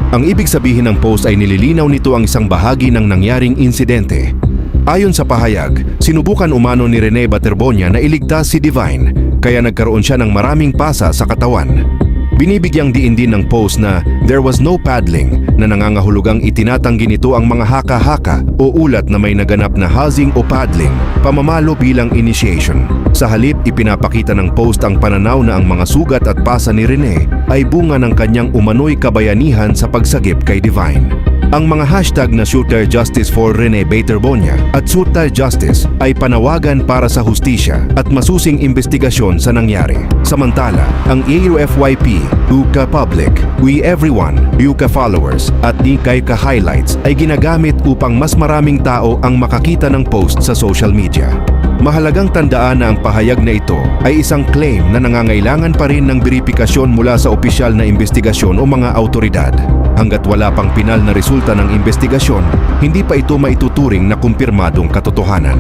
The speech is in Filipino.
Ang ibig sabihin ng post ay nililinaw nito ang isang bahagi ng nangyaring insidente. Ayon sa pahayag, sinubukan umano ni Rene Baterbonia na iligtas si Divine, kaya nagkaroon siya ng maraming pasa sa katawan. Binibigyang diin din ng post na there was no paddling, na nangangahulugang itinatanggi nito ang mga haka-haka o ulat na may naganap na hazing o paddling, pamamalo bilang initiation. Sa halip, ipinapakita ng post ang pananaw na ang mga sugat at pasa ni Rene ay bunga ng kanyang umano'y kabayanihan sa pagsagip kay Divine. Ang mga hashtag na Shooter Justice for Rene Baterbonia at Shooter Justice ay panawagan para sa hustisya at masusing investigasyon sa nangyari. Samantala, ang AUFYP, UCA Public, We Everyone, UCA Followers at Nikayka Highlights ay ginagamit upang mas maraming tao ang makakita ng post sa social media. Mahalagang tandaan na ang pahayag na ito ay isang claim na nangangailangan pa rin ng beripikasyon mula sa opisyal na investigasyon o mga autoridad. Hanggat wala pang pinal na resulta ng investigasyon, hindi pa ito maituturing na kumpirmadong katotohanan.